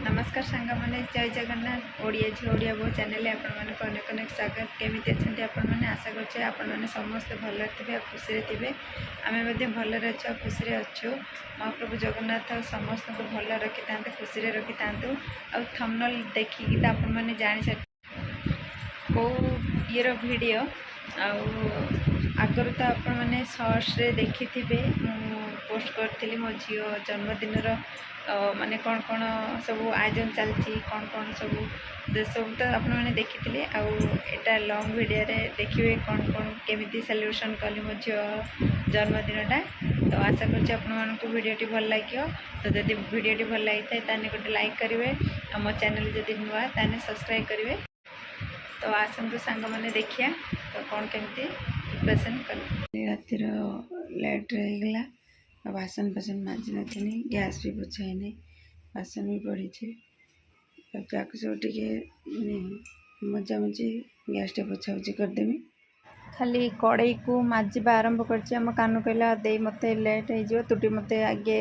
नमस्कार सांग मैंने जय जगन्नाथ ओडिया झी ओडिया बो चैनल आपको अनेक अनेक स्वागत केमी अच्छा आपण मैंने आशा करछे आपण मैंने समस्त भल थे खुशी थे आम भल अच्छे खुशी अच्छु महाप्रभु जगन्नाथ समस्त को भल रखी था खुशी रखी था आ थंबनेल देखिकी तो आपण मैंने जानी कौ ये वीडियो आगर तो आपण मैंने सर्ट्स रे देखी थे पोस्ट करी मो झील जन्मदिन माने कौन कौन सब आयोजन चलती कौन कौन सब सब तो आपण मैंने देखी आटा लॉन्ग वीडियो रे देखिए कौन कौन केमी सेलिब्रेशन कली मो झील जन्मदिनटा तो आशा कर वीडियोटी भल लगे तो जब वीडियोटी भल लगी था गोटे लाइक करेंगे मो चैनल जब नुआ ताने सब्सक्राइब करेंगे तो आसतु सांग मैंने देखिया तो कौन केमी प्रिपरेसन कल रातिर लेट रहीगला बासन बासन माजी नी गैस भी पोछाईनी बासन भी पड़ी सब मजा मजी गैस टे पोछा पोछी करदेवी खाली कड़ई को माजिबा आरंभ कर कानू कहला दे मत लेट हो तुटी मत आगे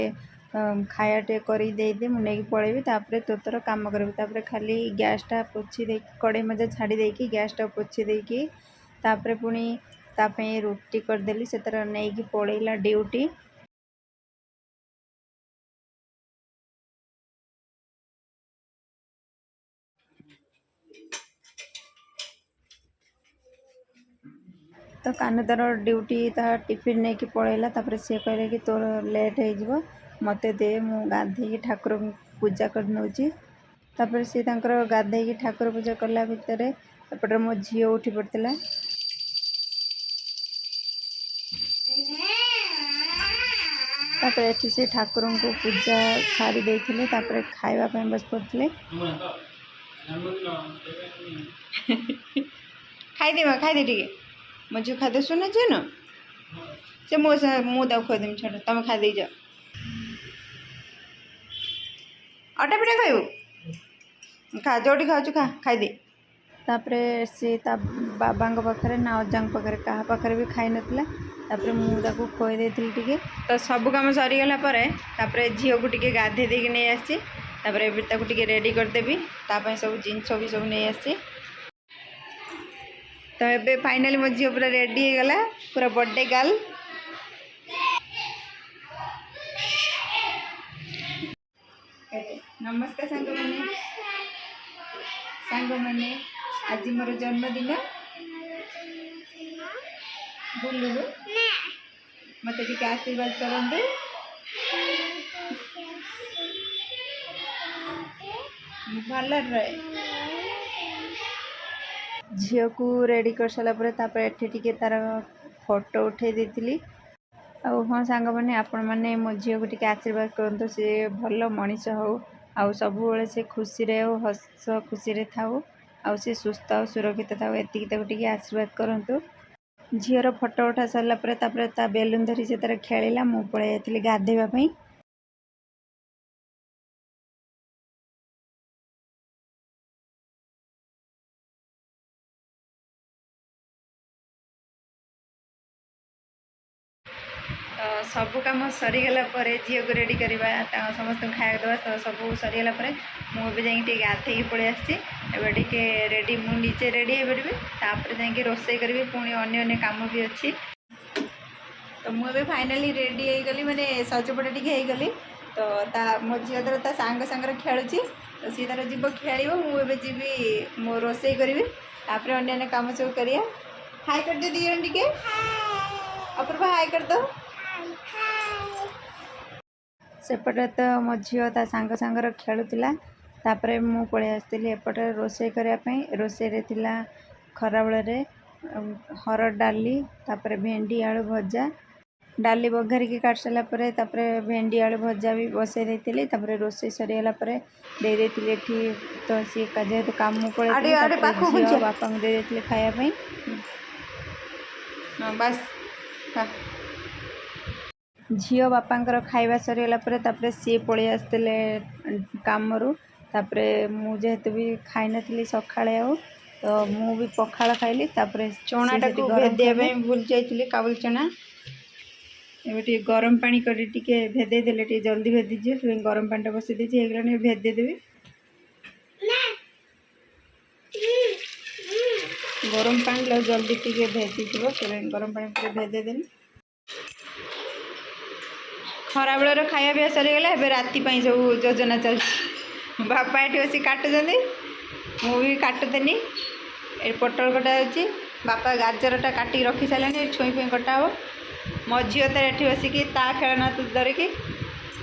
खाया टे कर दे मुझे पलैबी तापर तो तोर कम करी खाली गैसटा पोछी दे कड़ई मजा छाड़ी देकी गैसटा पोछी देकी तापर पुणी तापे रुटी करदेली से तरह नहीं पलैला ड्यूटी तो कान तार ड्यूटी ता टिफिन नहीं कि पलैला तापर सी कहले कि तोर लेट हो मत दे मु गाधे ठाकुर पूजा कर नौची तापर सी गाधे ठाकुर पूजा कला भितर एपटे मो झी उठी पड़ता तापर एठी से ठाकुर को पूजा सारी देथिले तापर खाइबा पे बस पड़ते खाई दे मो झी खादे सुना जे न से मुझे खुदेमी छाड़ तुम खाई दे जाओ अटा पिठा खाइबू खा जोटी खाऊ खा खाई दे तापर सी बाबा पाखे ना अजा पाखे क्या पाखे भी खाई नाला तापर मुझे खुई देती तो सब कम सरीगला झील को टे गाधे देकी नहीं आसी रेडी करदेवी ताप सब जिनस भी सब नहीं आसी तो ये फाइनाली मो झील पूरा रेडी हो गला पूरा बर्थडे गर्ल नमस्कार सांग मैंने आज मोर जन्मदिन बुलू मत टे आशीर्वाद करते भल रहे झील को रेडी कर सारापर एठी तार फोटो उठे देती हाँ सांग मैंने आपण मैंने मो झील को टे आशीर्वाद करूँ सी भल मनीष हो आउ सब से खुशी रे हस खुशी थाऊ आउ सी सुस्थ और सुरक्षित थाऊ एति टे आशीर्वाद करूँ झीर फोटो उठा सारापर बेलून धरी से तार खेलिला मु पलि जाइली गाधेवाई सब कम सरीगला झील को रेडी करवा समस्त खाया देवा सब सरीगला मुझे जाइए गाधे पलि आसटे रेडी मुझे रेडी हो पारि जाकि रोसे करी पुणी अन्य कम भी अच्छी तो मुझे फाइनाली रेडी हो गली मैंने सजपटा टी गली तो मो झील तार सांग सांगे खेलुची तो सी तार जीव खेल मुझे जी मो रोसे करी तापर अन्य कम सब कर हाई कर दे दिए टे अपूर्वा हाई कर दो सेपटे तो मो झील ता सांग सांगर खेलुला तापर मु पलि आसती एपटे रोसे करने रोसे खरा बेले हरड़ डाली तापर भेंडी आलू भजा डाली बघारिकी काट सारापर भेंडी आलू भजा भी बसई देती रोसे सरीगला दे देती तो सी जेहेतु कम पड़े बापा को दे देती खायापाई बस झील बापांकर खाइबा सरीगला सी पलि आसते कम तापर मुझे भी खाई नी सका तो मु भी पखाड़ खाइली चनाटा को भेदिया भूल जाइए काबुल चना ये गरम पानी कर भेदे देले जल्दी भेदी गरम पानी बसई देगी भेदे देवी गरम पानी लो जल्दी टिके भेजी गरम पानी पूरे भेजेदेनी खरा बेलर खाया पिया सरीगला ए राति सब योजना चलती बापा ये बस काटुच्च मुझे काटुदेनी ये पोटल कटा होची बापा गाजरटा काटिक रखी सारे छुई फुई कटा हे मो झील तो ये बसिकी ता खेलना धरिकी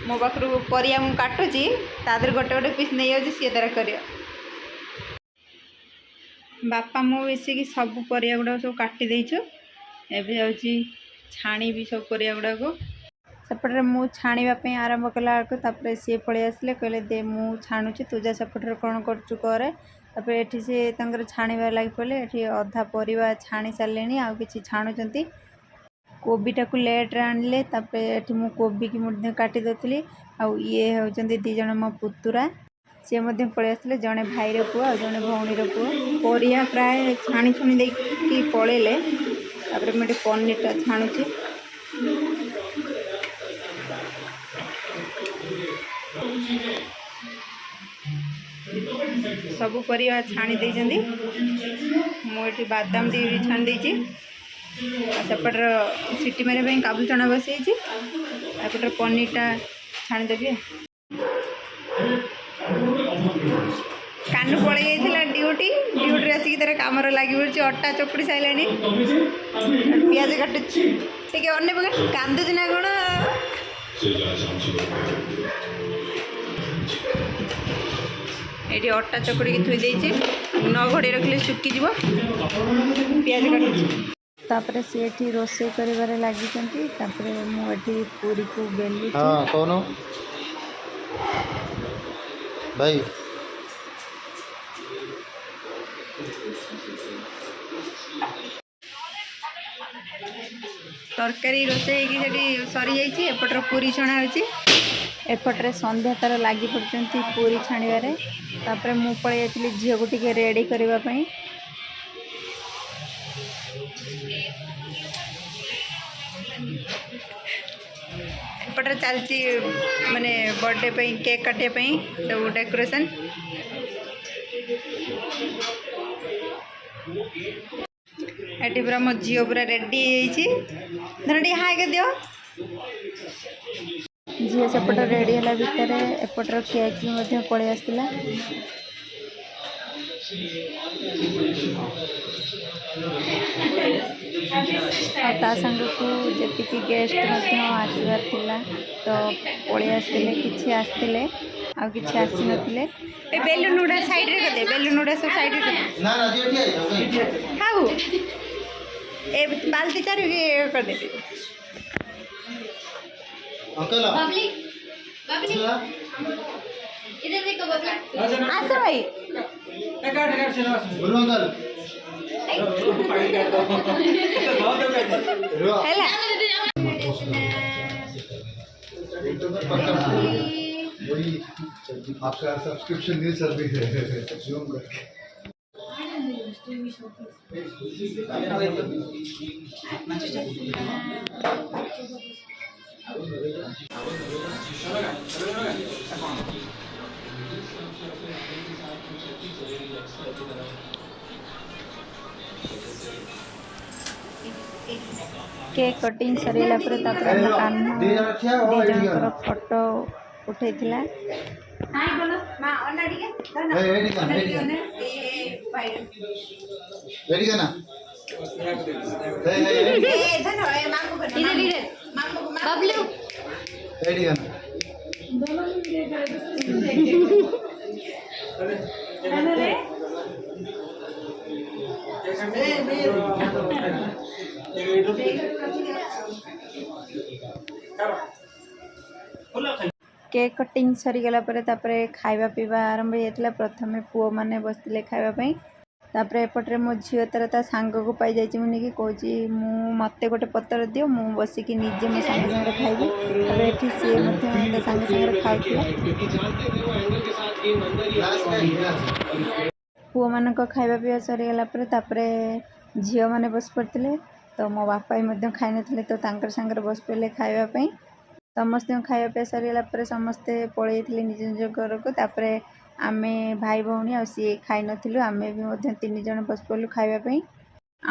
मो पाखु परिया मुझे काटुची तादर गोटे गोटे पीस नहीं जाऊँगी सी तार कर बापा मो मिसिकी सब परिया गुड़ा सब काटी देचु एबे जाऊँगी छाणी भी सब परिया गुड़ा को सेपटे मु छाणापी आरंभ कला बेलू सी पलि आसिले कहले दे मु छाणुची तुझा सेपटे कौन करूँ करे ये सी छाणबार लगे पड़े ये अधा परिवा छाणी सारे आउ कि छाणुंट कोबीटा को लेट्रे आणले मु कोबी की काटी दौली आउ ये होती दी जन मो पुतुरा सी पलि आसते जड़े भाईर पुआ और जड़े भौणीर पुआ परिया प्राय छाणी छुणी देकी पलैले मुझे पनीरटा छाणुची सब परिया छाणी देइछन्ती मुझे बादाम टी भी छाणी देइछि सेपटर सीटी मारे काबुल चना बसई एपटर पनीरटा छाणीदेवी कानू पलि जाइए ड्यूटी ड्यूटी आसिक तार कम लगी पड़ी अटा चकुड़ी सारे पियाज काटुची टे अने पका कांदुची ना कौन ये अटा चकुड़ी थोई देइछि न घोड़े रखले सुखीज पियाज काटुची सी रोसे कर लगी मुझे पूरी को बेलू कौन भाई तरकारी रोषे सरी जाइए एपटर पूरी छणा होची एपटे संध्या तार लगी पड़ती पूरी छाणबारे तापर मु पलि जाइए झील को टिके रेडी करने एपटे चलती माने बर्थडे पे केक काटे सब डेकोरेशन ये पूरा मो झील पूरा रेडी धर हाय कर दियो झील सेपट रेडी है भितर एपटर केक भी पलि आसला संग को जी गेस्ट आसबार थिला तो पलि आसते कि आसते आ कि आसी नथिले ए बेलून गुड़ा साइड रे कर दे बेलून गुड़ा सब साइड रे कर ना ना जी हाउ ए बाल्टी चारु के कर दे अंकल बबली बबली इधर देखो बबली आसा भाई बोलो अंकल हेला वही आपका सब्सक्रिप्शन नहीं चल रही है जूम करके केक कटिंग सरीला पर कान्हा दी जनकर फोटो उठे हाय बोलो मां ओना टिके रेडी करना ए धन ए मां को इधर बबलू रेडी करना रे केक कटिंग सरीगला खाଇବା पीवा आरंभ होता प्रथम पुओ मैंने बसते खावाई तापर एपटे मो झील तार ता सांग को पाई जाइए मुझे कि कहूँ मत गोटे पतर दियो मु बसिकी निजे मो सांग सागर खाइबी ये सी सांग सागर खाऊला पुओ मान खाଇବା पीवा सरीगला झील मैंने बस पड़ते तो मो बापा भी खाई नथिले तो तांकर सांगर बस पड़े खावाई समस्त खाया पीया सरीगला समस्ते पलि निज निज घर को तापर आमे भाई भौणी आ सी खाई नथिलु आमे भी मध्य 3 जण बस पड़लु खाइबा पई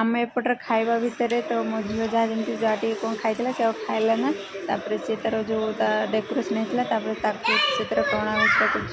आमे एपटर खाइबा भितर तो मो झील जहाँ जमी जहाँ टे कौन खाई से खाइला ना तापर से तार जो डेकोरेशन होता से टणा घुसरा कर